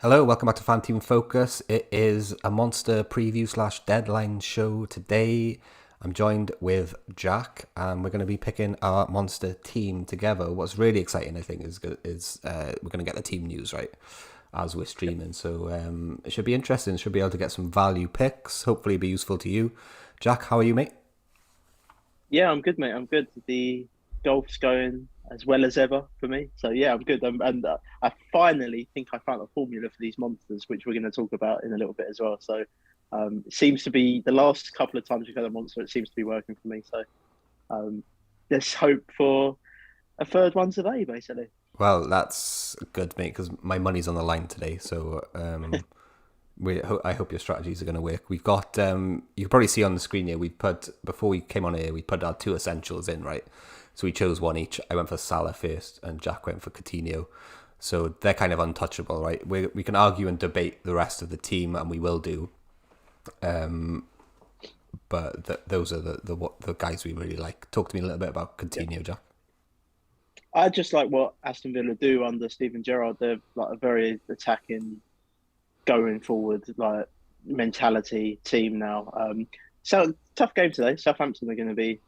Hello, welcome back to Fanteam Focus. It is a monster preview slash deadline show today. I'm joined with Jack, and we're going to be picking our monster team together. What's really exciting, I think, is we're going to get the team news right as we're streaming. So it should be interesting. Should be able to get some value picks. Hopefully, be useful to you. Jack, how are you, mate? Yeah, I'm good, mate. I'm good. The golf's going as well as ever for me. So yeah, I'm good. And I finally think I found a formula for these monsters, which we're going to talk about in a little bit as well. So it seems to be the last couple of times we've had a monster, it seems to be working for me. So um, let's hope for a third one today, basically. Well, that's good, mate, because my money's on the line today. So I hope your strategies are going to work. We've got you can probably see on the screen here. We put before we came on here, we put our two essentials in, right? So we chose one each. I went for Salah first, and Jack went for Coutinho. So they're kind of untouchable, right? We can argue and debate the rest of the team, and we will do. But those are the guys we really like. Talk to me a little bit about Yeah. Coutinho, Jack. I just like what Aston Villa do under Steven Gerrard. They're like a very attacking, going forward, like mentality team now. So tough game today. Southampton are going to be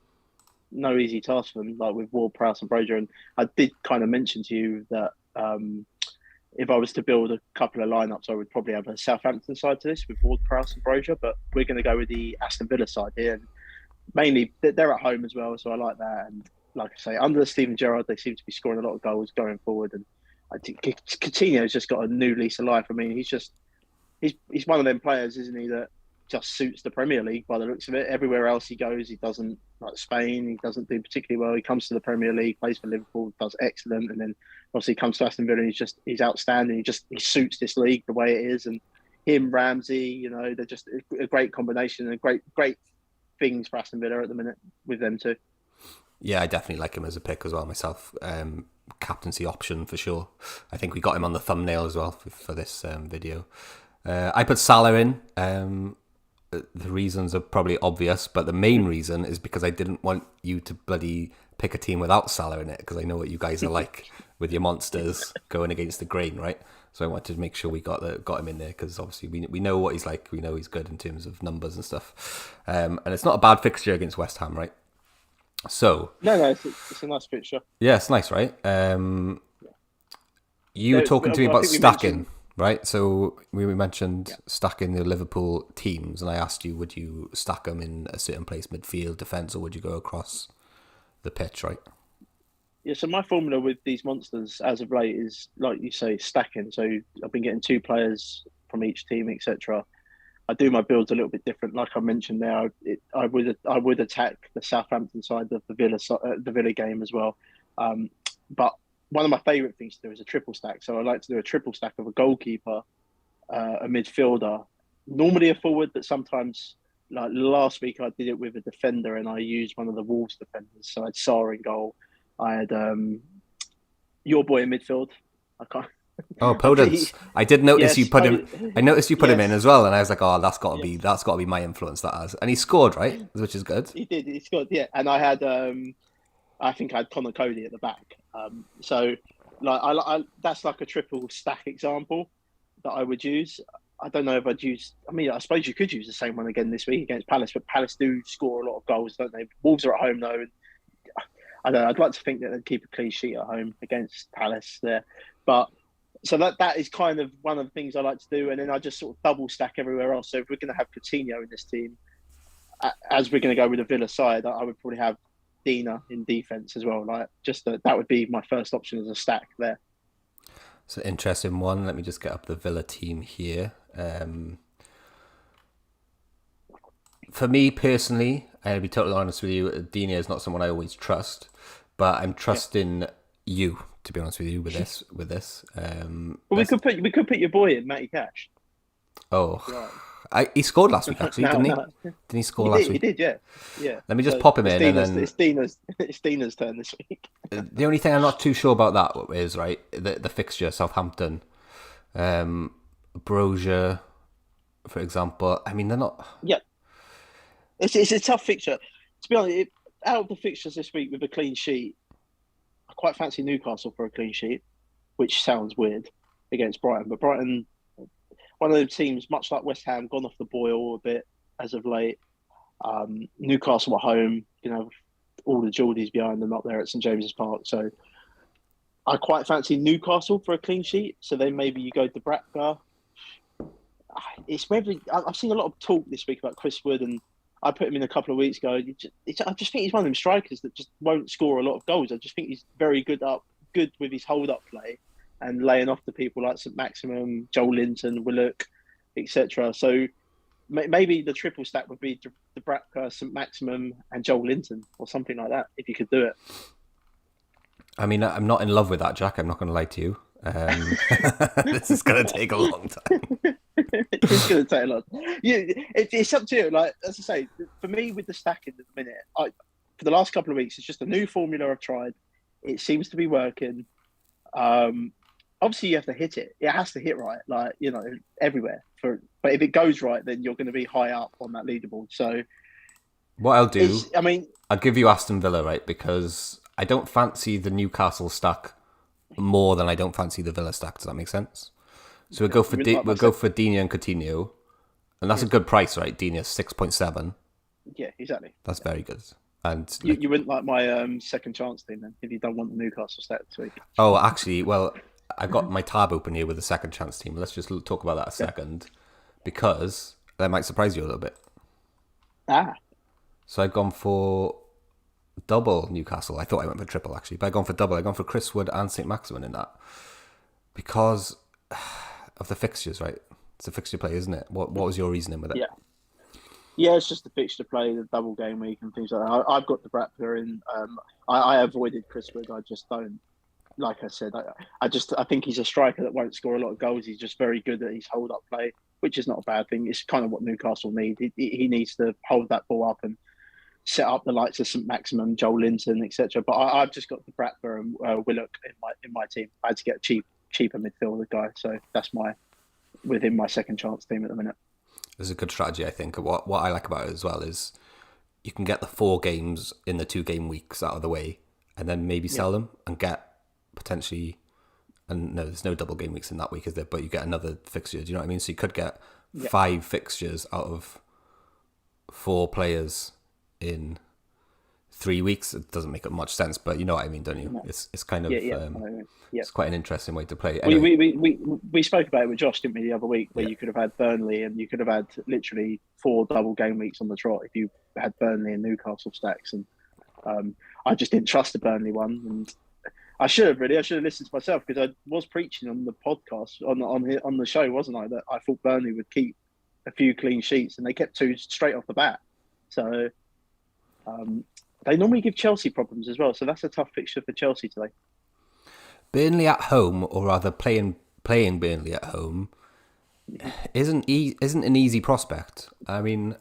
no easy task for them, like with Ward, Prowse, and Broja. And I did kind of mention to you that if I was to build a couple of lineups, I would probably have a Southampton side to this with Ward, Prowse, and Broja. But we're going to go with the Aston Villa side here, and mainly they're at home as well, so I like that. And like I say, under Steven Gerrard, they seem to be scoring a lot of goals going forward. And I think Coutinho's just got a new lease of life. I mean, he's one of them players, isn't he, that just suits the Premier League by the looks of it. Everywhere else he goes, he doesn't, like Spain, he doesn't do particularly well. He comes to the Premier League, plays for Liverpool, does excellent, and then obviously he comes to Aston Villa and he's outstanding. He suits this league the way it is, and him, Ramsey, they're just a great combination and great things for Aston Villa at the minute with them too. Yeah, I definitely like him as a pick as well myself. Captaincy option for sure. I think we got him on the thumbnail as well for this video. I put Salah in. The reasons are probably obvious, but the main reason is because I didn't want you to bloody pick a team without Salah in it, because I know what you guys are like with your monsters going against the grain, right? So I wanted to make sure we got him in there, because obviously we know what he's like. We know he's good in terms of numbers and stuff. And it's not a bad fixture against West Ham, right? So No, it's a nice picture. yeah, it's nice, right? You were talking to me I about think we stacking, mentioned, right? So we mentioned yeah. stacking the Liverpool teams, and I asked you, would you stack them in a certain place, midfield, defence, or would you go across the pitch, right? Yeah, so my formula with these monsters as of late is like you say, stacking. So I've been getting two players from each team, etc. I do my builds a little bit different. Like I mentioned there, I would attack the Southampton side of the Villa game as well. But one of my favourite things to do is a triple stack. So I like to do a triple stack of a goalkeeper, a midfielder, normally a forward, but sometimes like last week I did it with a defender and I used one of the Wolves defenders. So I had Sarr in goal. I had your boy in midfield. I can't. Oh, I think Podence. I did notice you yes, put him. I noticed you put him in yes, as well, and I was like, "Oh, yes. that's got to be my influence." That has, and he scored, right, which is good. He did. He scored. Yeah, and I think I had Connor Cody at the back. So like that's like a triple stack example that I would use. I don't know if I'd use. I mean, I suppose you could use the same one again this week against Palace, but Palace do score a lot of goals, don't they? Wolves are at home though. And I don't know. I'd like to think that they'd keep a clean sheet at home against Palace there, but. So that is kind of one of the things I like to do, and then I just sort of double stack everywhere else. So if we're going to have Coutinho in this team, as we're going to go with the Villa side, I would probably have Dina in defence as well. Like just that would be my first option as a stack there. It's an interesting one. Let me just get up the Villa team here. For me personally, I'll be totally honest with you, Dina is not someone I always trust, but I'm Yeah, trusting you, to be honest with you, with this. but we Let's, could put your boy in Matty Cash. oh, Right. he scored last week actually, No, didn't he? no, Didn't he score last he week? did, yeah, yeah. Let me just So pop him in, and then It's Dina's it's Dina's turn this week. the only thing I'm not too sure about that is right the fixture Southampton, Brozier, for example. I mean, they're not. Yeah, it's a tough fixture. To be honest, out of the fixtures this week with a clean sheet, I quite fancy Newcastle for a clean sheet, which sounds weird against Brighton, but Brighton. one of the teams, much like West Ham, gone off the boil a bit as of late. Newcastle at home, all the Geordies behind them up there at St James's Park. So I quite fancy Newcastle for a clean sheet. So then maybe you go to Bratker. It's whether I've seen a lot of talk this week about Chris Wood, and I put him in a couple of weeks ago. I just think he's one of them strikers that just won't score a lot of goals. I just think he's very good with his hold up play and laying off to people like St Maximum, Joel Linton, Willock, etc. So maybe the triple stack would be the Bratker, St Maximum, and Joel Linton, or something like that, if you could do it. I mean, I'm not in love with that, Jack. I'm not going to lie to you. This is going to take a long time. It's going to take a lot. It's up to you. Like, as I say, for me with the stacking at the minute, for the last couple of weeks, it's just a new formula I've tried. It seems to be working. Obviously, you have to hit it. It has to hit right, everywhere. But if it goes right, then you're going to be high up on that leaderboard. So, what I'll do, I'll give you Aston Villa, right? Because I don't fancy the Newcastle stack more than I don't fancy the Villa stack. Does that make sense? So we'll go for Digne and Coutinho, and that's a good price, right? Digne 6.7. Yeah, exactly. That's very good. And you wouldn't like my second chance team then if you don't want the Newcastle stack this week. Oh, actually, well, I got my tab open here with the second chance team. Let's just talk about that a second, because that might surprise you a little bit. So I've gone for double Newcastle. I thought I went for triple, actually, but I've gone for double. I've gone for Chris Wood and St Maximin in that because of the fixtures, right? It's a fixture play, isn't it? What was your reasoning with it? Yeah, it's just the fixture play, the double game week and things like that. I've got the Bratler in. I avoided Chris Wood. I just don't. Like I said, I think he's a striker that won't score a lot of goals. He's just very good at his hold-up play, which is not a bad thing. It's kind of what Newcastle need. He needs to hold that ball up and set up the likes of St Maximum, Joel Linton, etc. But I've just got the Bratler and Willock in my team. I had to get a cheaper midfielder guy, so that's within my second chance team at the minute. There's a good strategy, I think. What I like about it as well is you can get the 4 games in the 2 game weeks out of the way, and then maybe sell them and get potentially. And no, there's no double game weeks in that week, is there? But you get another fixture. Do you know what I mean? So you could get 5 fixtures out of 4 players in 3 weeks. It doesn't make much sense, but you know what I mean, don't you? No. It's kind of it's quite an interesting way to play. Anyway. We spoke about it with Josh, didn't we, the other week, where you could have had Burnley and you could have had literally 4 double game weeks on the trot if you had Burnley and Newcastle stacks. And I just didn't trust the Burnley one, and I should have listened to myself, because I was preaching on the podcast on the show, wasn't I, that I thought Burnley would keep a few clean sheets, and they kept 2 straight off the bat. So they normally give Chelsea problems as well, so that's a tough fixture for Chelsea today. Burnley at home, or rather playing Burnley at home, isn't an easy prospect. I mean,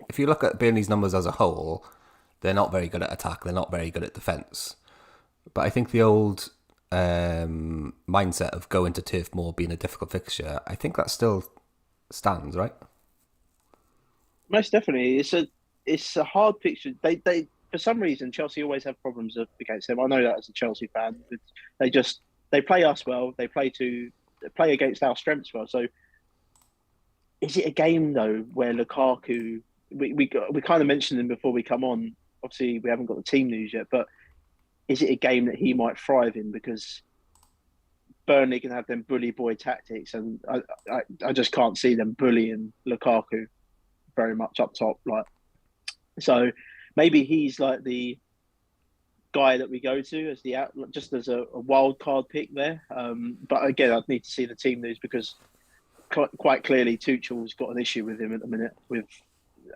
if you look at Burnley's numbers as a whole, they're not very good at attack. They're not very good at defence. But I think the old mindset of going to Turf Moor being a difficult fixture, I think that still stands, right? Most definitely. It's a hard fixture. They for some reason, Chelsea always have problems against them. I know that as a Chelsea fan. They play us well. They play against our strengths well. So is it a game though where Lukaku? We kind of mentioned him before we come on. Obviously, we haven't got the team news yet, but is it a game that he might thrive in? Because Burnley can have them bully boy tactics, and I just can't see them bullying Lukaku very much up top. So maybe he's like the guy that we go to as just as a wild card pick there. But again, I'd need to see the team news, because quite clearly Tuchel's got an issue with him at the minute. With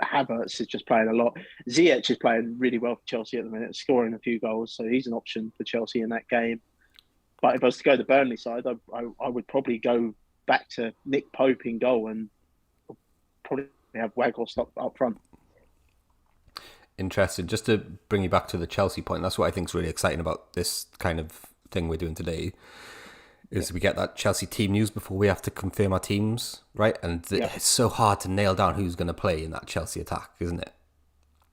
Havertz is just playing a lot. Ziyech is playing really well for Chelsea at the minute, scoring a few goals, so he's an option for Chelsea in that game. But if I was to go the Burnley side, I would probably go back to Nick Pope in goal and probably have Weghorst up front. Interesting. Just to bring you back to the Chelsea point, that's what I think is really exciting about this kind of thing we're doing today, is we get that Chelsea team news before we have to confirm our teams, right? And it's so hard to nail down who's going to play in that Chelsea attack, isn't it?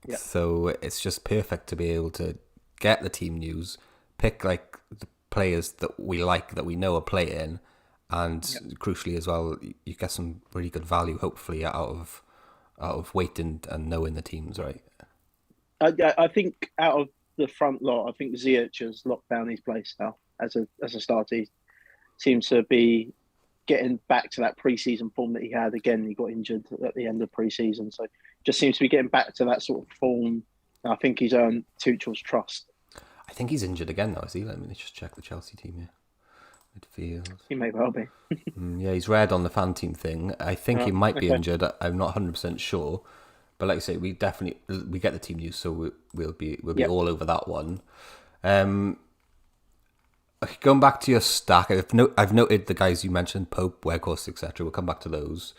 Yeah. So it's just perfect to be able to get the team news, pick like the players that we like, that we know are playing, and crucially as well, you get some really good value hopefully out of waiting and knowing the teams, right? I think out of the front lot, I think Ziyech has locked down his place now as a starter. He seems to be getting back to that pre-season form that he had. Again, he got injured at the end of pre-season, so just seems to be getting back to that sort of form. And I think he's earned Tuchel's trust. I think he's injured again though, is he? Let me just check the Chelsea team here. Midfield. He may well be. Yeah, he's read on the Fanteam thing. I think he might be injured. I'm not 100% sure. But like I say, we get the team news, so we'll be all over that one. Okay, going back to your stack, I've noted the guys you mentioned, Pope, Weghorst, etc. We'll come back to those.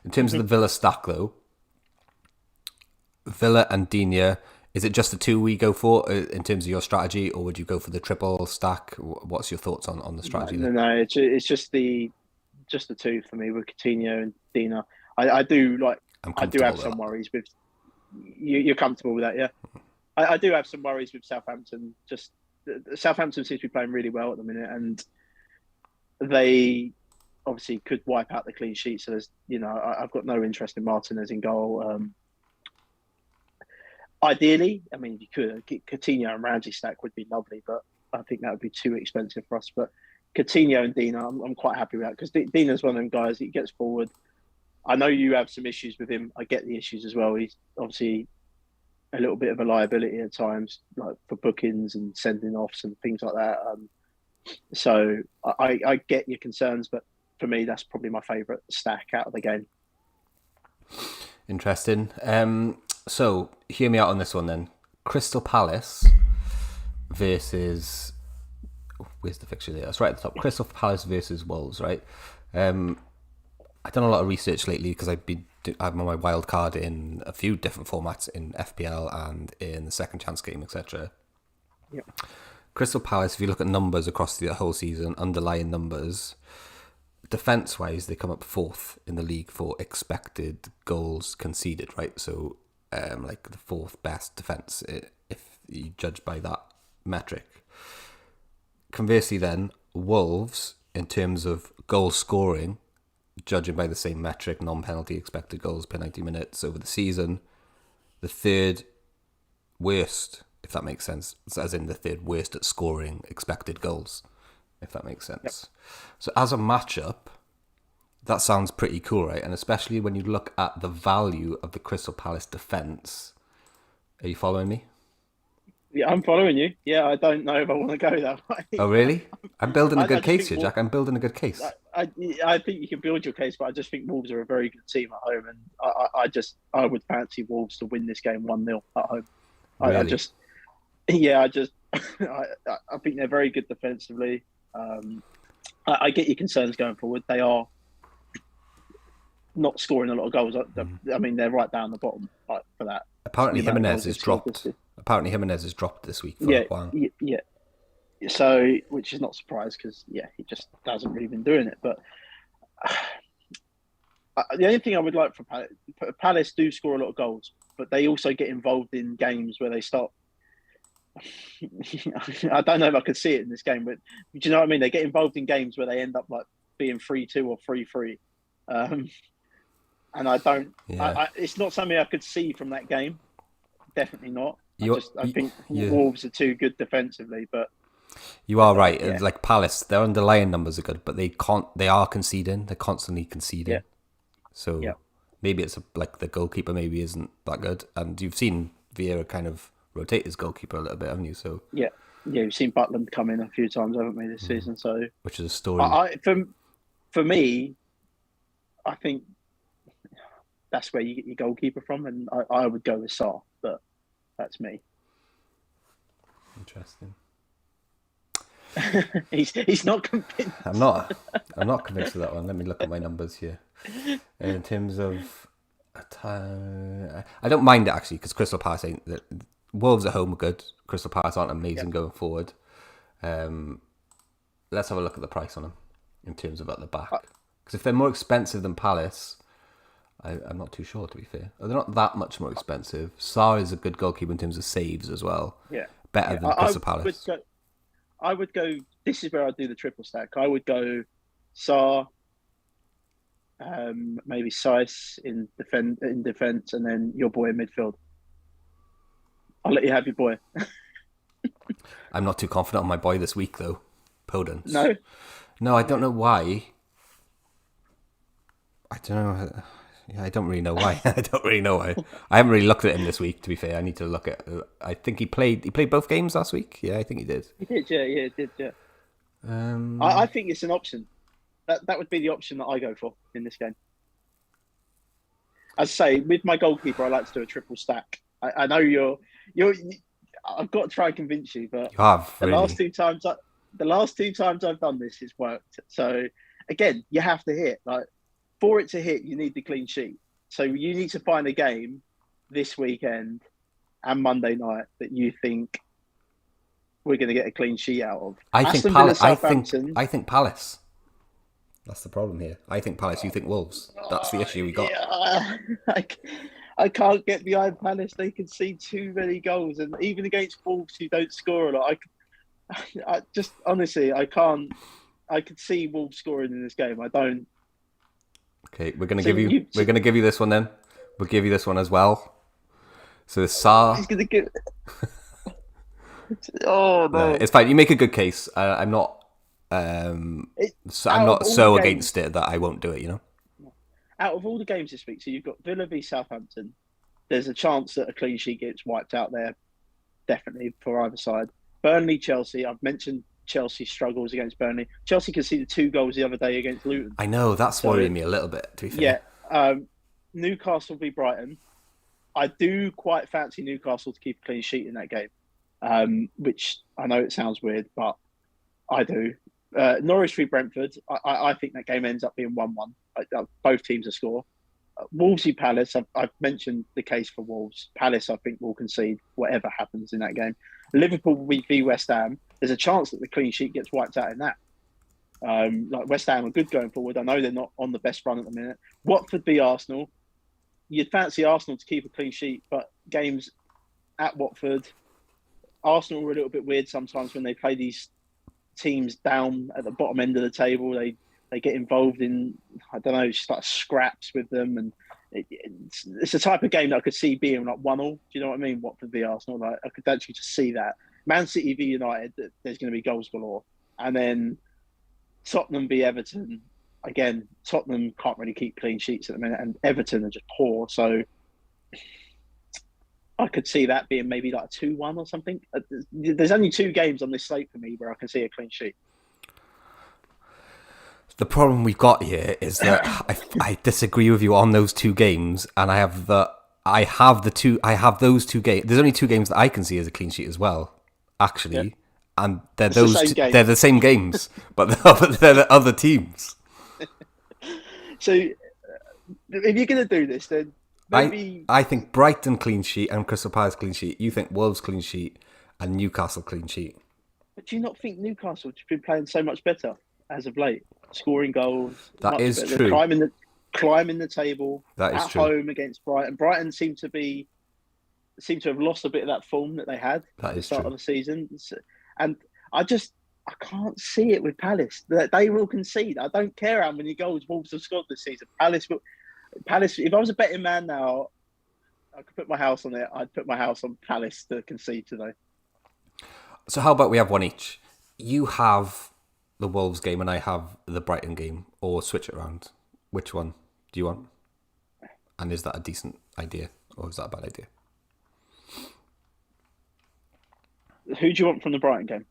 In terms of the Villa stack, though, Villa and Digne, is it just the two we go for in terms of your strategy, or would you go for the triple stack? What's your thoughts on the strategy? No, it's just the two for me with Coutinho and Digne. I do have some worries with you're comfortable with that, yeah. I do have some worries with Southampton. Just Southampton seems to be playing really well at the minute, and they obviously could wipe out the clean sheet. So there's, I've got no interest in Martinez in goal. Ideally, I mean, you could Coutinho and Ramsey stack would be lovely, but I think that would be too expensive for us. But Coutinho and Digne, I'm quite happy with that because Dina's one of them guys that gets forward. I know you have some issues with him. I get the issues as well. He's obviously a little bit of a liability at times, like for bookings and sending offs and things like that. So I get your concerns, but for me, that's probably my favourite stack out of the game. Interesting. So hear me out on this one then. Crystal Palace versus... where's the fixture there? That's right at the top. Crystal Palace versus Wolves, right? I've done a lot of research lately because I'm on my wild card in a few different formats in FPL and in the second chance game, etc. Yep. Crystal Palace, if you look at numbers across the whole season, underlying numbers, defence-wise, they come up fourth in the league for expected goals conceded, right? So, like the fourth best defence, if you judge by that metric. Conversely then, Wolves, in terms of goal scoring, judging by the same metric, non-penalty expected goals per 90 minutes over the season, the third worst, if that makes sense, as in the third worst at scoring expected goals, if that makes sense. Yep. So as a matchup, that sounds pretty cool, right? And especially when you look at the value of the Crystal Palace defence. Are you following me? Yeah, I'm following you. Yeah, I don't know if I want to go that way. Oh, really? I'm building a good case here, Jack. I'm building a good case. I think you can build your case, but I just think Wolves are a very good team at home, and I would fancy Wolves to win this game 1-0 at home. Really? I think they're very good defensively. I get your concerns going forward. They are not scoring a lot of goals. I mean, they're right down the bottom for that. Apparently, Jimenez has dropped. Apparently, Jimenez has dropped this week for a while. Yeah. So, which is not a surprise because, he just hasn't really been doing it. But the only thing I would like for Palace do score a lot of goals, but they also get involved in games where they start. I don't know if I could see it in this game, but do you know what I mean? They get involved in games where they end up like being 3-2 or 3-3. And I don't. Yeah. It's not something I could see from that game. Definitely not. I think Wolves are too good defensively, but you are right. Yeah. Like Palace, their underlying numbers are good, but they are conceding. They're constantly conceding. Yeah. So maybe it's like the goalkeeper maybe isn't that good, and you've seen Vieira kind of rotate his goalkeeper a little bit, haven't you? So yeah, we've seen Butland come in a few times, haven't we, this season? So which is a story. For me, I think that's where you get your goalkeeper from, and I would go with Sarr, but that's me. Interesting. he's not convinced. I'm not convinced of that one. Let me look at my numbers here. In terms of, I don't mind it actually because Crystal Palace Wolves at home are good. Crystal Palace aren't amazing going forward. Let's have a look at the price on them in terms of at the back. Because if they're more expensive than Palace, I'm not too sure, to be fair. They're not that much more expensive. Sarr is a good goalkeeper in terms of saves as well. Yeah. Better than Crystal Palace. I would go, this is where I do the triple stack. I would go Sarr, maybe Sice in defence, and then your boy in midfield. I'll let you have your boy. I'm not too confident on my boy this week though. Podence. No, No, I don't no. know why. I don't know. Yeah, I don't really know why. I don't really know why. I haven't really looked at him this week. To be fair, I need to look at. I think he played. He played both games last week. Yeah, I think he did. He did, yeah, yeah, he did, yeah. I Um, think it's an option. That would be the option that I go for in this game. As I say, with my goalkeeper, I like to do a triple stack. I know you're. I've got to try and convince you, but you have the last really. two times, the last two times I've done this, it's worked. So again, you have to hit. Like for it to hit, you need the clean sheet. So you need to find a game this weekend and Monday night that you think we're going to get a clean sheet out of. I think Aston Villa, Palace. Southampton. I think Palace. That's the problem here. I think Palace. You think Wolves. That's the issue we got. Yeah, I, I can't get behind Palace. They can see too many goals, and even against Wolves, who don't score a lot, I just honestly, I can't. I could see Wolves scoring in this game. I don't. Okay, we're gonna So give you. you, We're gonna give you this one then. We'll give you this one as well. So it's Saar. he's gonna get. Oh No, no! it's fine. You make a good case. I'm not. It, So I'm out of not all the so games, against it that I won't do it. You know. out of all the games this week, so you've got Villa v Southampton. There's a chance that a clean sheet gets wiped out there, definitely for either side. Burnley, Chelsea. I've mentioned Chelsea struggles against Burnley. Chelsea conceded 2 goals the other day against Luton. I know that's So worrying me a little bit. To be yeah, fair. Newcastle v Brighton. I do quite fancy Newcastle to keep a clean sheet in that game, which I know it sounds weird, but I do. Norwich v Brentford. I think that game ends up being 1-1. Both teams will score. Wolves v Palace. I've mentioned the case for Wolves. Palace, I think, will concede whatever happens in that game. Liverpool v West Ham. There's a chance that the clean sheet gets wiped out in that. Like West Ham are good going forward. I know they're not on the best run at the minute. Watford v Arsenal. You'd fancy Arsenal to keep a clean sheet, but games at Watford, Arsenal are a little bit weird sometimes when they play these teams down at the bottom end of the table. They get involved in, I don't know, just like scraps with them, and it's a type of game that I could see being like 1-1. Do you know what I mean? Watford v Arsenal, like I could actually just see that. Man City v United, there's going to be goals galore, and then Tottenham v Everton. Again, Tottenham can't really keep clean sheets at the minute, and Everton are just poor. So I could see that being maybe like a 2-1 or something. There's only 2 games on this slate for me where I can see a clean sheet. The problem we've got here is that I disagree with you on those 2 games, and I have those 2 games. There's only 2 games that I can see as a clean sheet as well, Yeah, actually, and they're it's the same they're game. the same games, but they're the other teams. So if you're going to do this, then I maybe. I think Brighton clean sheet and Crystal Palace clean sheet. You think Wolves clean sheet and Newcastle clean sheet. But do you not think Newcastle have been playing so much better as of late, scoring goals That much is better? They're true. climbing the table That is at true. home against Brighton. Brighton seem to have lost a bit of that form that they had at That the is start true. of the season, and I can't see it with Palace. They will concede. I don't care how many goals Wolves have scored this season. Palace. If I was a betting man now, I could put my house on it. I'd put my house on Palace to concede today. So how about we have one each? You have the Wolves game and I have the Brighton game, or switch it around. Which one do you want? And is that a decent idea, or is that a bad idea? Who do you want from the Brighton game?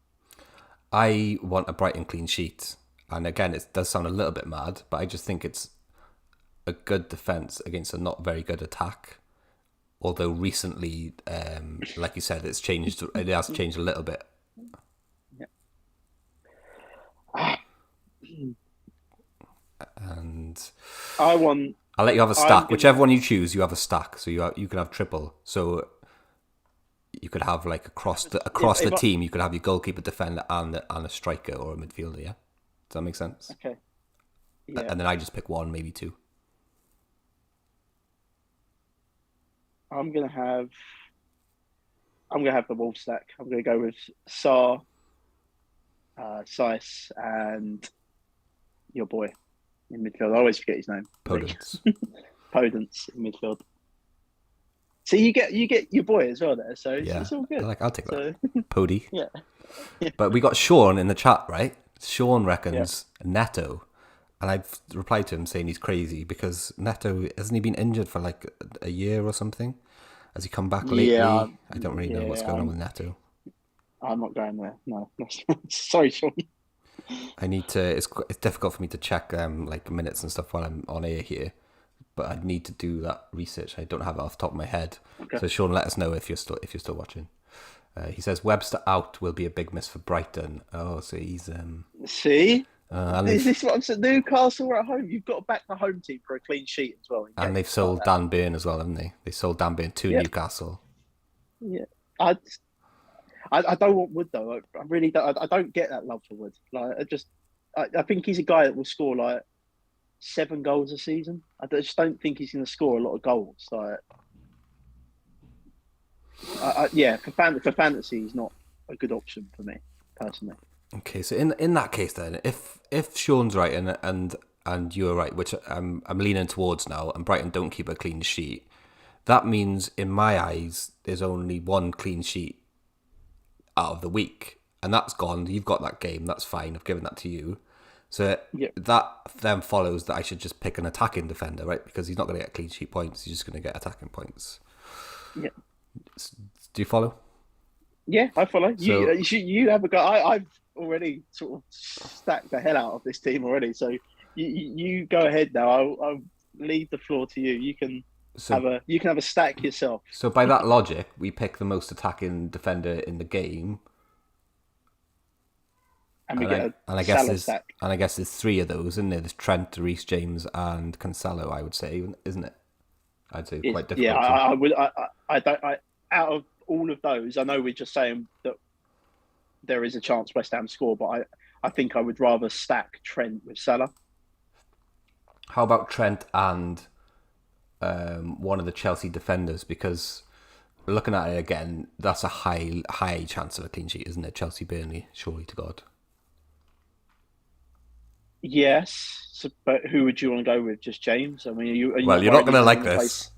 I want a Brighton clean sheet. And again, it does sound a little bit mad, but I just think it's a good defence against a not very good attack. Although recently, like you said, it's changed. It has changed a little bit. Ah, And I want. I'll let you have a I'm stack. gonna. Whichever one you choose, you have a stack. So you can have triple. So you could have like across the If I, team, you could have your goalkeeper, defender, and a striker or a midfielder. Yeah, does that make sense? okay, yeah, And then I just pick one, maybe two. I'm gonna have. I'm gonna have the Wolves stack. I'm gonna go with Saar, Sice, and your boy in midfield. I always forget his name. Podence. Podence in midfield. So you get your boy as well there, so it's all good. I'll take that. Pody. Yeah. But we got Sean in the chat, right? Sean reckons Neto, and I've replied to him saying he's crazy because Neto, hasn't he been injured for like a year or something? Has he come back lately? I don't really know what's going on with Neto. I'm not going there. No, sorry, Sean. I need to. It's difficult for me to check like minutes and stuff while I'm on air here, but I need to do that research. I don't have it off the top of my head. Okay. So Sean, let us know if you're still watching. He says Webster out will be a big miss for Brighton. Oh, so he's see. Is this what I'm saying? Newcastle are at home. You've got to back the home team for a clean sheet as well. And they've sold Dan Burn as well, haven't they? They sold Dan Burn to Newcastle. Yeah, I don't want Wood though. I really don't. I don't get that love for Wood. Like I think he's a guy that will score like 7 goals a season. I just don't think he's going to score a lot of goals. Like, for fantasy, he's not a good option for me personally. Okay, so in that case then, if Sean's right and you're right, which I'm leaning towards now, and Brighton don't keep a clean sheet, that means in my eyes there's only one clean sheet out of the week, and that's gone. You've got that game, that's fine. I've given that to you. So that then follows that I should just pick an attacking defender, right? Because he's not going to get clean sheet points. He's just going to get attacking points. Yeah. Do you follow? Yeah, I follow. So, you have a guy. I've already sort of stacked the hell out of this team already. So you go ahead now. I'll leave the floor to you. You can have a stack yourself. So by that logic, we pick the most attacking defender in the game. And I guess there's 3 of those, isn't there? There's Trent, Rhys James, and Cancelo. I would say, isn't it? I'd say quite difficult. Yeah, I would. I don't. Out of all of those, I know we're just saying that there is a chance West Ham score, but I think I would rather stack Trent with Salah. How about Trent and one of the Chelsea defenders? Because looking at it again, that's a high chance of a clean sheet, isn't it? Chelsea Burnley, surely to God. Yes, but who would you want to go with? Just James? I mean, you're not going to like this,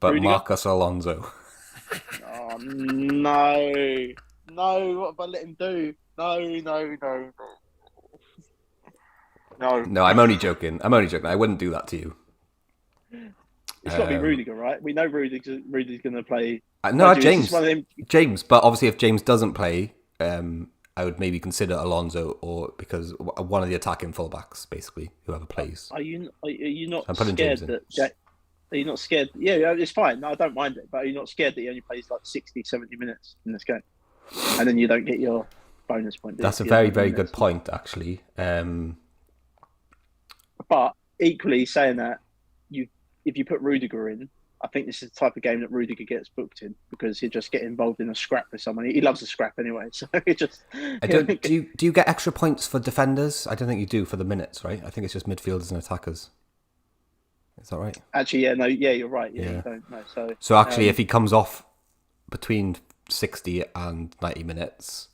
but Rudiger? Marcus Alonso. Oh no! What have I let him do? No. No, I'm only joking. I wouldn't do that to you. It's got to be Rudiger, right? We know Rudiger's going to play. No, James. But obviously, if James doesn't play, I would maybe consider Alonso, or because one of the attacking fullbacks, basically, whoever plays. Are you not scared that? Are you not scared? Yeah, it's fine. No, I don't mind it. But are you not scared that he only plays like 60, 70 minutes in this game, and then you don't get your bonus point? That's a very, very good point, actually. But equally, saying that, if you put Rudiger in, I think this is the type of game that Rudiger gets booked in because he'll just get involved in a scrap with someone. He loves a scrap anyway, so it just. Do you get extra points for defenders? I don't think you do for the minutes, right? I think it's just midfielders and attackers. Is that right? Actually, you're right. Yeah. You don't know. So actually, if he comes off between 60 and 90 minutes,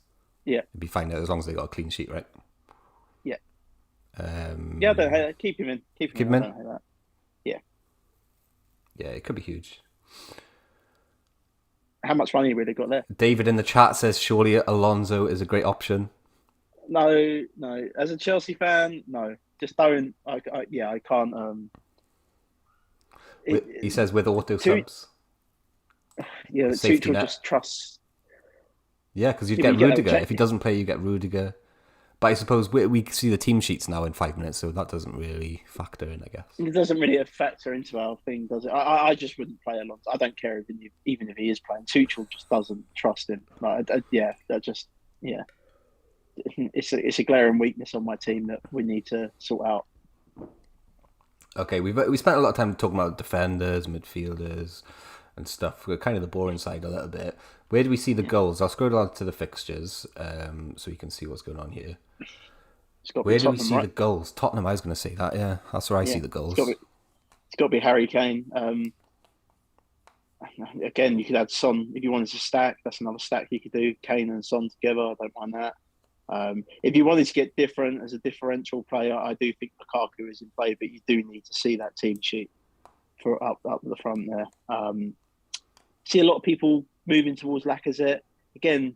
it'd be fine as long as they got a clean sheet, right? Yeah. I don't hate that. Keep him in. Keep him in. I don't hate that. Yeah, it could be huge. How much money really got there? David in the chat says surely Alonso is a great option. No. As a Chelsea fan, no. Just don't. I can't. He says with auto subs. Yeah, Tuchel just trusts. Yeah, because you'd get Rudiger. If he doesn't play, you get Rudiger. But I suppose we see the team sheets now in 5 minutes, so that doesn't really factor in, I guess. It doesn't really factor into our thing, does it? I just wouldn't play Alonso. I don't care even if he is playing. Tuchel just doesn't trust him. It's a glaring weakness on my team that we need to sort out. Okay, we spent a lot of time talking about defenders, midfielders, and stuff. We're kind of the boring side a little bit. Where do we see the goals? I'll scroll down to the fixtures so you can see what's going on here. Where do we see the goals? Tottenham, I was going to say that, yeah. That's where I see the goals. It's got to be Harry Kane. Again, you could add Son if you wanted to stack. That's another stack you could do. Kane and Son together, I don't mind that. If you wanted to get different as a differential player, I do think Lukaku is in play, but you do need to see that team sheet for up the front there. See a lot of people moving towards Lacazette. Again,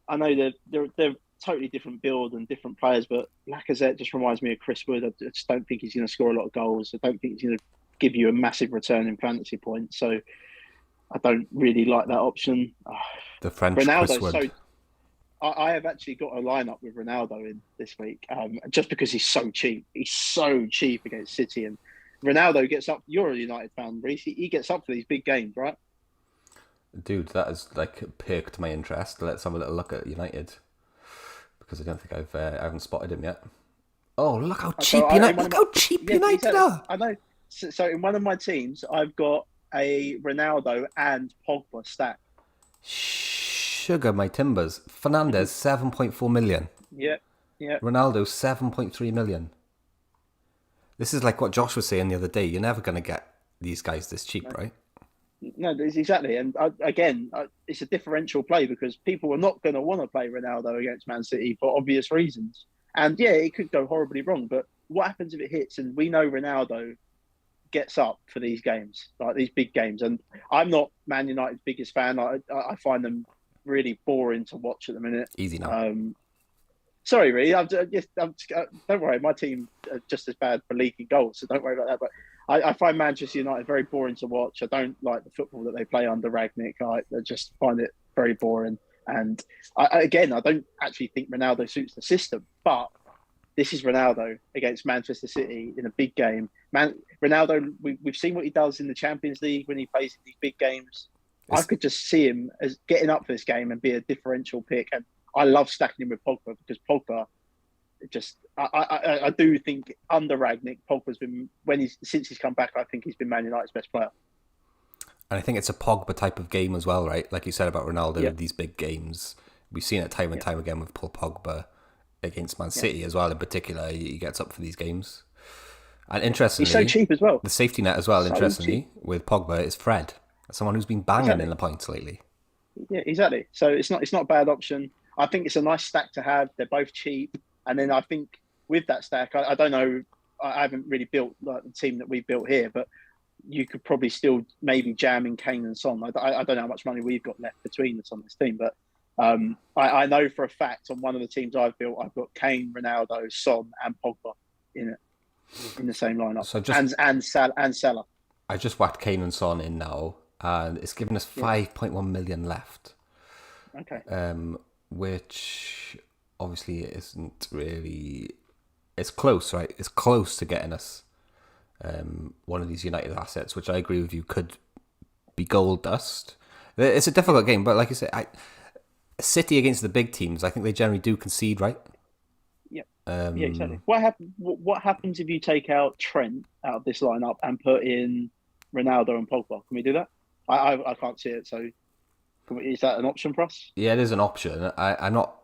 I know they're totally different build and different players, but Lacazette just reminds me of Chris Wood. I just don't think he's going to score a lot of goals. I don't think he's going to give you a massive return in fantasy points. So I don't really like that option. The French Ronaldo, Chris Wood. so I have actually got a lineup with Ronaldo in this week, just because he's so cheap. He's so cheap against City, and Ronaldo gets up. You're a United fan, Rhys. He gets up for these big games, right? Dude, that has like perked my interest. Let's have a little look at United, because I don't think I haven't spotted him yet. Oh, look how cheap United! Look how cheap United are. I know. So in one of my teams, I've got a Ronaldo and Pogba stack. Sugar my timbers. Fernandes 7.4 million. Yeah. Ronaldo 7.3 million. This is like what Josh was saying the other day. You're never going to get these guys this cheap, right? No, exactly. And again, it's a differential play because people are not going to want to play Ronaldo against Man City for obvious reasons. And yeah, it could go horribly wrong. But what happens if it hits? And we know Ronaldo gets up for these games, like these big games. And I'm not Man United's biggest fan. I find them really boring to watch at the minute. Easy now. Sorry, really. Don't worry. My team are just as bad for leaking goals, so don't worry about that. But I find Manchester United very boring to watch. I don't like the football that they play under Rangnick. I just find it very boring. And I don't actually think Ronaldo suits the system. But this is Ronaldo against Manchester City in a big game. Ronaldo, we've seen what he does in the Champions League when he plays in these big games. I could just see him as getting up for this game and be a differential pick. And I love stacking him with Pogba because Pogba I do think under Rangnick, Pogba's been since he's come back, I think he's been Man United's best player. And I think it's a Pogba type of game as well, right? Like you said about Ronaldo, these big games. We've seen it time and time again with Paul Pogba against Man City as well. In particular, he gets up for these games. And interestingly, he's so cheap as well. The safety net as well. So interestingly, cheap. With Pogba is Fred, someone who's been banging in the points lately. Yeah, exactly. So it's not a bad option. I think it's a nice stack to have. They're both cheap, and then I think with that stack, I don't know. I haven't really built like the team that we built here, but you could probably still maybe jam in Kane and Son. I don't know how much money we've got left between us on this team, but I know for a fact on one of the teams I've built, I've got Kane, Ronaldo, Son, and Pogba in it in the same lineup. So and Salah. I just whacked Kane and Son in now, and it's given us 5.1 million left. Okay. Which obviously isn't really. It's close, right? It's close to getting us one of these United assets, which I agree with you could be gold dust. It's a difficult game, but like you said, City against the big teams, I think they generally do concede, right? Yeah. Yeah, exactly. What happens if you take out Trent out of this lineup and put in Ronaldo and Pogba? Can we do that? I can't see it, so is that an option for us? Yeah, it is an option. I'm not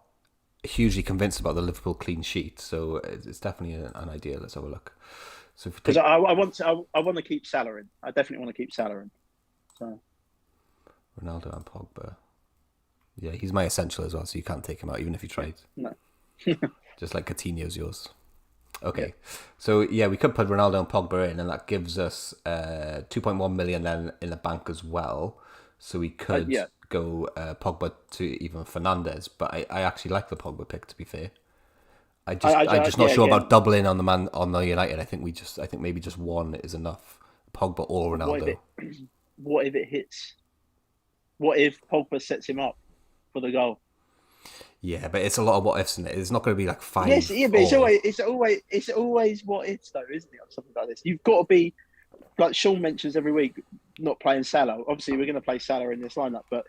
hugely convinced about the Liverpool clean sheet, so it's definitely an idea. Let's have a look. So because I want to keep Salah in. I definitely want to keep Salah in. So Ronaldo and Pogba. Yeah, he's my essential as well, so you can't take him out even if you tried. No. Just like Coutinho's yours. Okay, so yeah, we could put Ronaldo and Pogba in, and that gives us 2.1 million then in the bank as well. So we could go Pogba to even Fernandes, but I actually like the Pogba pick, to be fair. I'm just not sure about doubling on the United. I think maybe just one is enough. Pogba or Ronaldo. What if it hits? What if Pogba sets him up for the goal? Yeah, but it's a lot of what ifs in it. It's not going to be like 5. Yes, yeah, but it's always what ifs though, isn't it? Or something like this. You've got to be like Sean mentions every week, not playing Salah. Obviously, we're going to play Salah in this lineup, but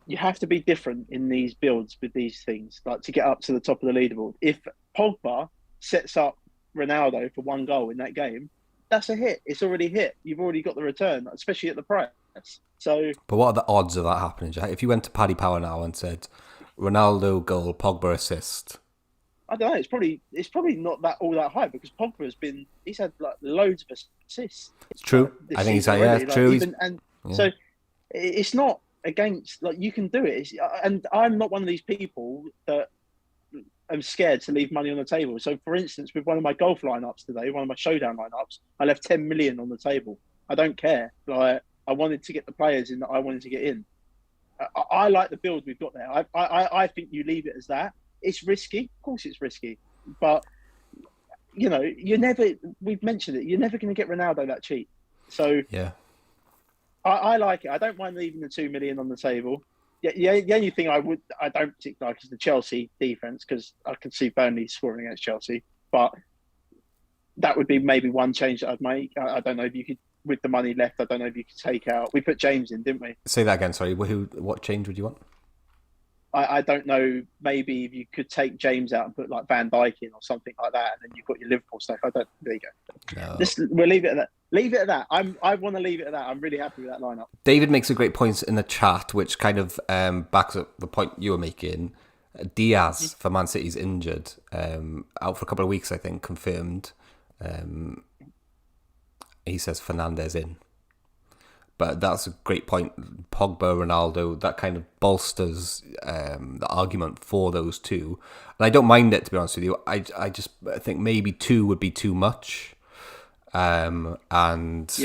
you have to be different in these builds with these things, like to get up to the top of the leaderboard. If Pogba sets up Ronaldo for one goal in that game, that's a hit. It's already hit. You've already got the return, especially at the price. So, but what are the odds of that happening, Jack? If you went to Paddy Power now and said Ronaldo goal, Pogba assist, I don't know. It's probably not all that high because Pogba he's had like loads of assists. It's true. I think he's true. So it's not against, like, you can do it. And I'm not one of these people that am scared to leave money on the table. So, for instance, with one of my golf lineups today, one of my showdown lineups, I left 10 million on the table. I don't care. Like, I wanted to get the players in that I wanted to get in. I like the build we've got there. I think you leave it as that. It's risky, of course, it's risky, but you know, you're never. We've mentioned it. You're never going to get Ronaldo that cheap. So Yeah. I like it. I don't mind leaving the 2 million on the table. Yeah, the only thing I don't particularly like is the Chelsea defense, because I can see Burnley scoring against Chelsea. But that would be maybe one change that I'd make. I don't know if you could, with the money left, I don't know if you could take out. We put James in, didn't we? Say that again. Sorry. What change would you want? I don't know. Maybe if you could take James out and put like Van Dijk in or something like that, and then you've got your Liverpool stuff. There you go. No. We'll leave it at that. Leave it at that. I want to leave it at that. I'm really happy with that lineup. David makes a great point in the chat, which kind of backs up the point you were making. Diaz for Man City's injured, out for a couple of weeks, I think, confirmed. He says Fernandes in. But that's a great point. Pogba, Ronaldo, that kind of bolsters the argument for those two. And I don't mind it, to be honest with you. I think maybe 2 would be too much. And this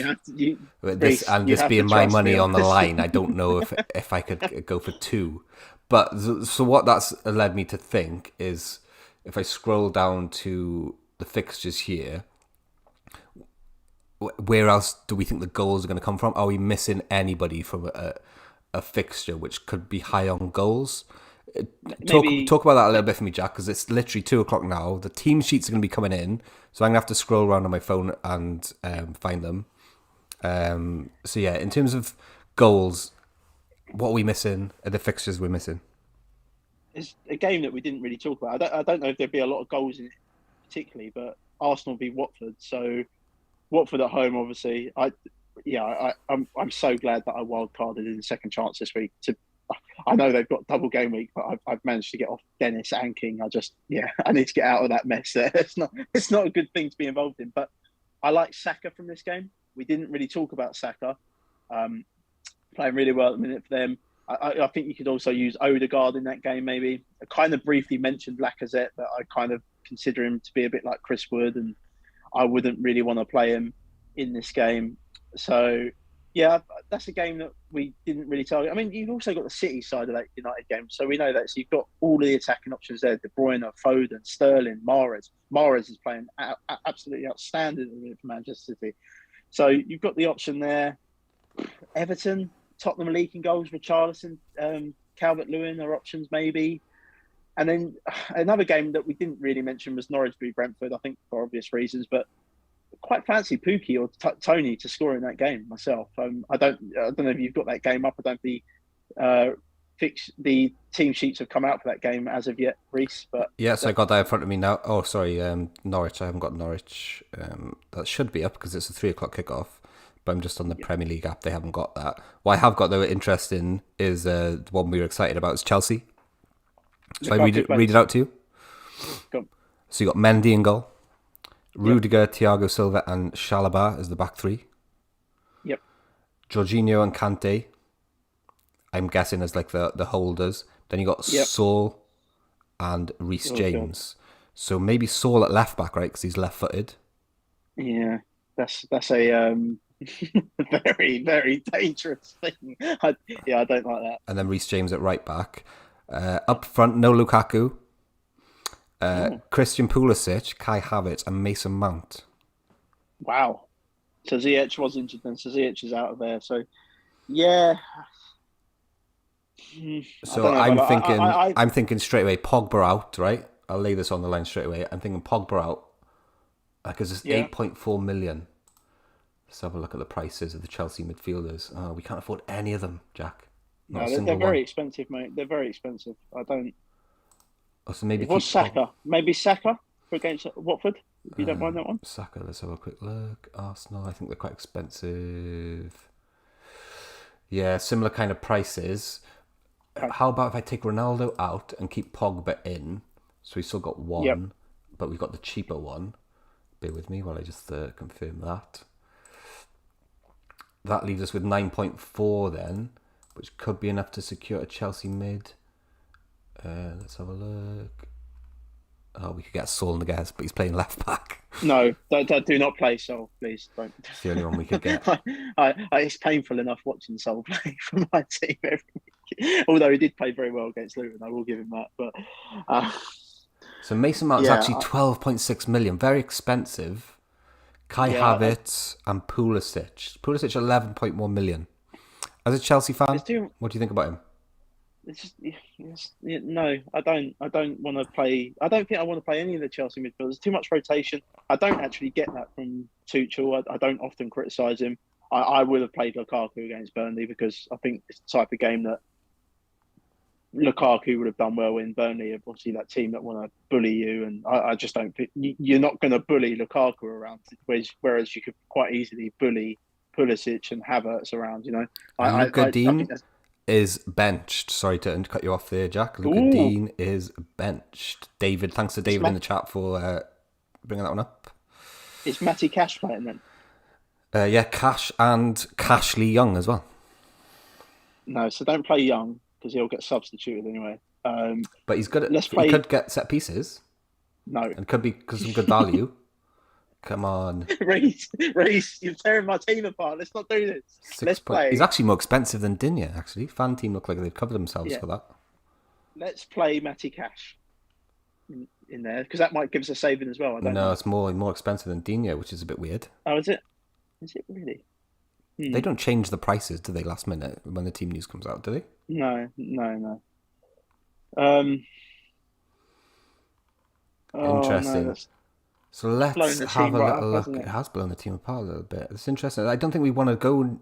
being my money on the line, I don't know if I could go for 2. But so what that's led me to think is, if I scroll down to the fixtures here, where else do we think the goals are going to come from? Are we missing anybody from a fixture which could be high on goals? Talk about that a little bit for me, Jack, because it's literally 2:00 now. The team sheets are going to be coming in, so I'm going to have to scroll around on my phone and find them. So yeah, in terms of goals, what are we missing? Are the fixtures we're missing? It's a game that we didn't really talk about. I don't know if there'd be a lot of goals in it particularly, but Arsenal v Watford. So Watford at home, obviously. I'm so glad that I wildcarded in the second chance this week. I know they've got double game week, but I've managed to get off Dennis and King. I need to get out of that mess there. It's not a good thing to be involved in. But I like Saka from this game. We didn't really talk about Saka. Playing really well at the minute for them. I think you could also use Odegaard in that game, maybe. I kind of briefly mentioned Lacazette, but I kind of consider him to be a bit like Chris Wood, and I wouldn't really want to play him in this game. So, yeah, that's a game that we didn't really target. I mean, you've also got the City side of that United game, so we know that. So you've got all the attacking options there: De Bruyne, Foden, Sterling, Mahrez. Mahrez is playing absolutely outstanding for Manchester City. So you've got the option there. Everton, Tottenham are leaking goals. Richarlison, Calvert-Lewin are options maybe. And then another game that we didn't really mention was Norwich v Brentford, I think for obvious reasons, but quite fancy Pookie or Tony to score in that game myself. I don't know if you've got that game up. I don't think the team sheets have come out for that game as of yet, Rhys. But yes, I got that in front of me now. Oh, sorry, Norwich. I haven't got Norwich. That should be up because it's a 3:00 kickoff. But I'm just on the Premier League app. They haven't got that. What I have got, though, interesting is the one we were excited about is Chelsea. So I read it out to you. Go. So you got Mendy in goal, Rudiger, Thiago Silva, and Chalobah as the back three. Yep. Jorginho and Kante, I'm guessing, as like the holders. Then you got Saul and Rhys James. So maybe Saul at left back, right? Because he's left-footed. Yeah, that's a very, very dangerous thing. I don't like that. And then Rhys James at right back. Up front, no Lukaku. Christian Pulisic, Kai Havertz, and Mason Mount. Wow. So Ziyech was injured then. So Ziyech is out of there. So, yeah. So I'm thinking straight away Pogba out, right? I'll lay this on the line straight away. I'm thinking Pogba out. Because it's 8.4 million. Let's have a look at the prices of the Chelsea midfielders. Oh, we can't afford any of them, Jack. No, they're very expensive, mate. They're very expensive. I don't. Oh, so maybe what's Saka? Maybe Saka for against Watford. If you don't mind that one. Saka. Let's have a quick look. Arsenal. I think they're quite expensive. Yeah, similar kind of prices. Okay. How about if I take Ronaldo out and keep Pogba in? So we've still got one, but we've got the cheaper one. Bear with me while I just confirm that. That leaves us with 9.4 then, which could be enough to secure a Chelsea mid. Let's have a look. Oh, we could get Saul Niguez, but he's playing left back. No, do not play Sol, please. Don't. It's the only one we could get. It's painful enough watching Sol play for my team every week. Although he did play very well against Luton, I will give him that. But so Mason Mount is actually 12.6 million, very expensive. Kai Havertz and Pulisic. Pulisic 11.1 million. As a Chelsea fan, what do you think about him? It's just, no, I don't want to play. I don't think I want to play any of the Chelsea midfielders. There's too much rotation. I don't actually get that from Tuchel. I don't often criticise him. I would have played Lukaku against Burnley because I think it's the type of game that Lukaku would have done well in. Burnley, obviously, that team that want to bully you, and I just don't think you're not going to bully Lukaku around. Whereas you could quite easily bully Pulisic and Havertz around. Luka Dean is benched. Sorry to cut you off there, Jack. Luka Dean is benched. David, thanks to David in the chat for bringing that one up. Is Matty Cash playing then? Yeah, Cash and Cashley Young as well. No, so don't play Young because he'll get substituted anyway. But he's good at. He could get set pieces. No, and could be because some good value. Come on, Rhys, you're tearing my team apart. Let's not do this. Let's play. He's actually more expensive than Digne. Actually, Fanteam look like they've covered themselves for that. Let's play Matty Cash in there because that might give us a saving as well. I don't know. It's more expensive than Digne, which is a bit weird. Oh, is it? Is it really? They don't change the prices, do they? Last minute when the team news comes out, do they? No. Interesting. No, so let's have a little look. It has blown the team apart a little bit. It's interesting. I don't think we want to go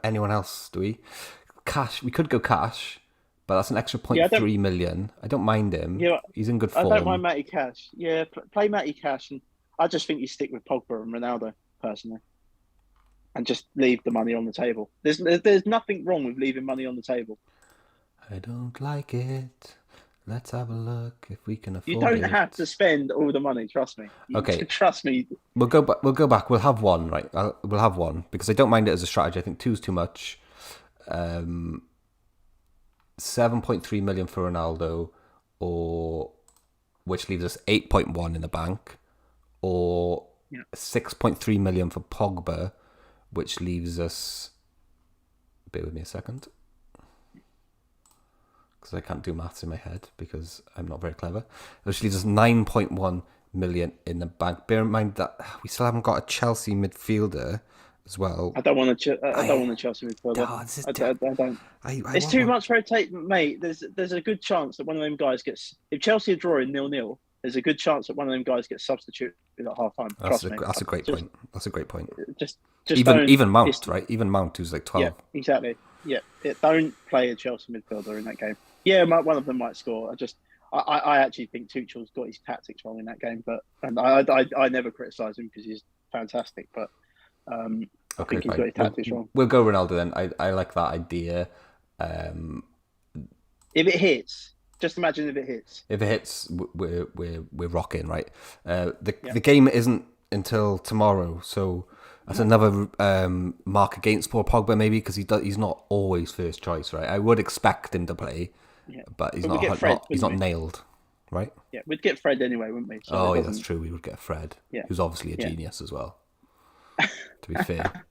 anyone else, do we? Cash. We could go Cash, but that's an extra 0.3 million. I don't mind him. Yeah, he's in good form. I don't mind Matty Cash. Yeah, play Matty Cash, and I just think you stick with Pogba and Ronaldo personally, and just leave the money on the table. There's nothing wrong with leaving money on the table. I don't like it. Let's have a look if we can afford it. You don't have to spend all the money. Trust me. Trust me. We'll go back. We'll have one, right? We'll have one because I don't mind it as a strategy. I think 2's too much. 7.3 million for Ronaldo, which leaves us 8.1 in the bank, or 6.3 million for Pogba, which leaves us. Bear with me a second. Because I can't do maths in my head because I'm not very clever. Which leaves us 9.1 million in the bank. Bear in mind that we still haven't got a Chelsea midfielder as well. I don't want a Chelsea midfielder. I don't. It's too much rotation, mate. There's a good chance that one of them guys gets. If Chelsea are drawing 0-0, there's a good chance that one of them guys gets substituted at half time. That's a great point. That's a great point. Just even Mount, right? Even Mount, who's like 12. Yeah, exactly. Yeah, don't play a Chelsea midfielder in that game. Yeah, one of them might score. I actually think Tuchel's got his tactics wrong in that game, and I never criticise him because he's fantastic. But I think he's got his tactics wrong. We'll go Ronaldo then. I like that idea. If it hits, just imagine if it hits. If it hits, we're rocking, right? The game isn't until tomorrow, so that's another mark against Paul Pogba maybe because he's not always first choice, right? I would expect him to play. Yeah. But he's not nailed, right? Yeah, we'd get Fred anyway, wouldn't we? So that's true. We would get Fred, who's obviously a genius as well, to be fair.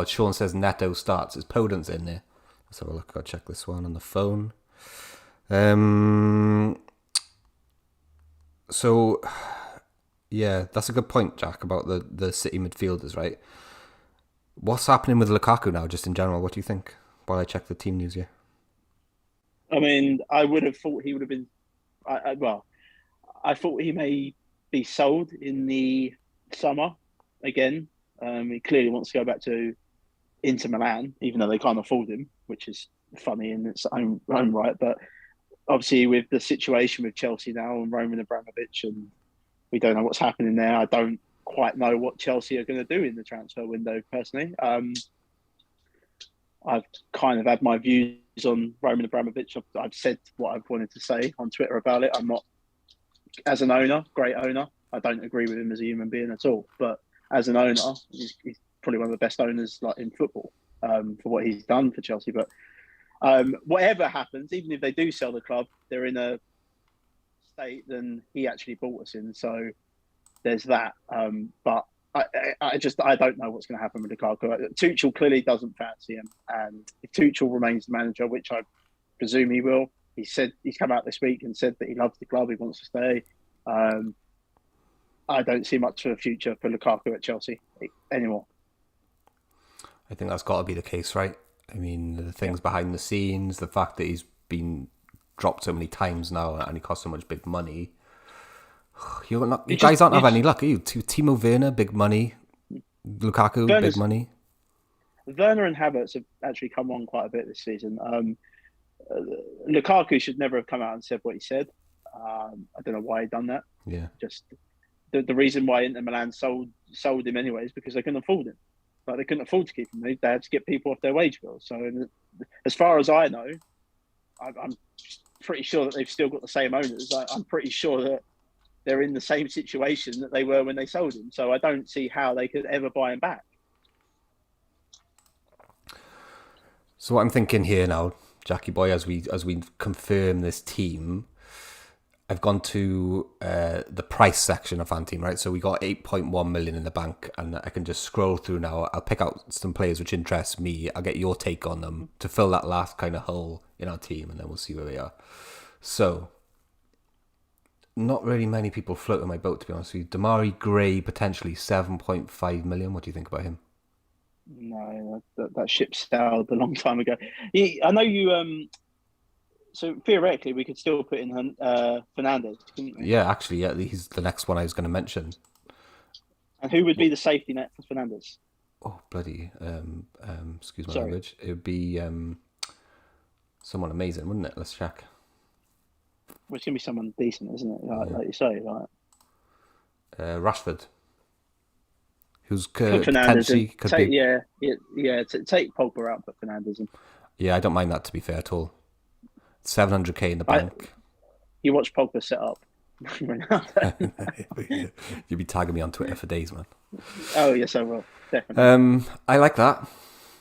Sean says Neto starts. Is Podence in there? Let's have a look. I'll check this one on the phone. So, yeah, that's a good point, Jack, about the City midfielders, right? What's happening with Lukaku now, just in general? What do you think? While I check the team news here. I mean, I would have thought he would have been. I thought he may be sold in the summer again. He clearly wants to go back to Inter Milan, even though they can't afford him, which is funny in its own right. But obviously, with the situation with Chelsea now and Roman Abramovich, and we don't know what's happening there. I don't quite know what Chelsea are going to do in the transfer window, personally. I've kind of had my views on Roman Abramovich. I've said what I've wanted to say on Twitter about it. I'm not, as an owner, great owner. I don't agree with him as a human being at all. But as an owner, he's probably one of the best owners in football for what he's done for Chelsea. But whatever happens, even if they do sell the club, they're in a state than he actually brought us in. So there's that. But I don't know what's going to happen with Lukaku. Tuchel clearly doesn't fancy him, and if Tuchel remains the manager, which I presume he will, he's come out this week and said that he loves the club, he wants to stay. I don't see much of a future for Lukaku at Chelsea anymore. I think that's got to be the case, right? I mean, the things behind the scenes, the fact that he's been dropped so many times now and he costs so much big money. You guys don't have any luck, are you? Timo Werner, big money. Lukaku, big money. Werner and Havertz have actually come on quite a bit this season. Lukaku should never have come out and said what he said. I don't know why he done that. Yeah. Just the reason why Inter Milan sold him anyway is because they couldn't afford him. Like, they couldn't afford to keep him. They had to get people off their wage bill. So as far as I know, I'm pretty sure that they've still got the same owners. I'm pretty sure that they're in the same situation that they were when they sold him. So I don't see how they could ever buy him back. So what I'm thinking here now, Jackie boy, as we confirm this team, I've gone to the price section of Fanteam, right? So we got 8.1 million in the bank, and I can just scroll through now. I'll pick out some players which interest me. I'll get your take on them to fill that last kind of hole in our team, and then we'll see where we are. So, not really many people float in my boat, to be honest with you. Damari Gray, potentially 7.5 million. What do you think about him? No, that ship sailed a long time ago. I know you... So theoretically, we could still put in Fernandez, couldn't we? Yeah, actually, yeah, he's the next one I was going to mention. And who would be the safety net for Fernandez? Oh, bloody! Excuse my language. It would be someone amazing, wouldn't it? Let's check. Well, it's going to be someone decent, isn't it? Like you say, Rashford, who's potentially could be. Yeah. Take Pogba out, put Fernandez in. Yeah, I don't mind that, to be fair at all. 700k in the bank. You watch Pogba set up. You'll be tagging me on Twitter for days, man. Oh yes, I will. Definitely. I like that.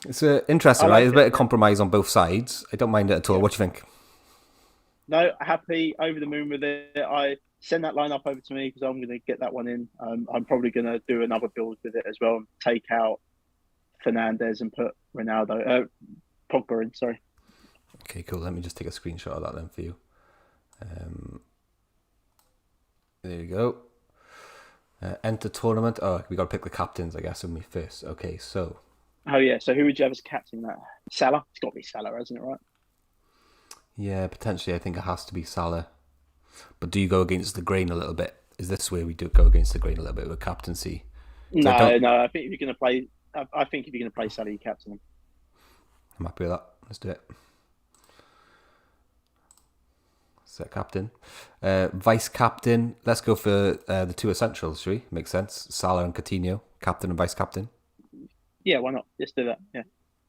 It's interesting, right? There's a bit of compromise on both sides. I don't mind it at all. What do you think? No, happy, over the moon with it. I send that line up over to me because I'm going to get that one in. I'm probably going to do another build with it as well and take out Fernandez and put Pogba in. Sorry. Okay, cool. Let me just take a screenshot of that then for you. There you go. Enter tournament. Oh, we got to pick the captains, I guess, me first. Okay, so. Oh, yeah. So who would you have as captain? That Salah? It's got to be Salah, hasn't it, right? Yeah, potentially. I think it has to be Salah. But do you go against the grain a little bit? Is this where we do go against the grain a little bit with captaincy? No. I think if you're going to play, Salah, you captain him. I'm happy with that. Let's do it. Set captain. Vice captain. Let's go for the two essentials, shall we? Makes sense. Salah and Coutinho, captain and vice captain. Yeah, why not? Just do that. Yeah.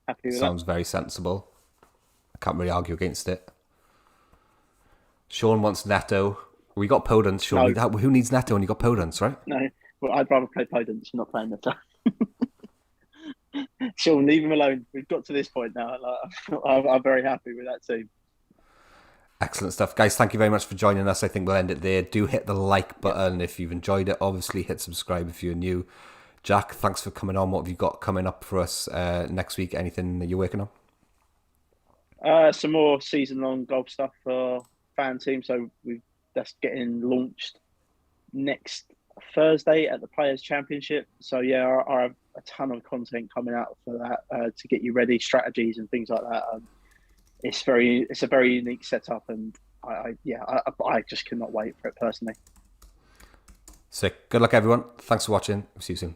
Happy with that. Sounds very sensible. I can't really argue against it. Sean wants Neto. We got Podence, Sean. No. Who needs Neto when you got Podence, right? No. Well, I'd rather play Podence, not playing Neto. Sean, leave him alone. We've got to this point now. I'm very happy with that team. Excellent stuff. Guys, thank you very much for joining us. I think we'll end it there. Do hit the like button if you've enjoyed it. Obviously, hit subscribe if you're new. Jack, thanks for coming on. What have you got coming up for us next week? Anything that you're working on? Some more season-long golf stuff for Fanteam. So that's getting launched next Thursday at the Players' Championship. So yeah, I have a ton of content coming out for that to get you ready, strategies and things like that. It's a very unique setup, and I just cannot wait for it personally. Sick. Good luck, everyone. Thanks for watching. We'll see you soon.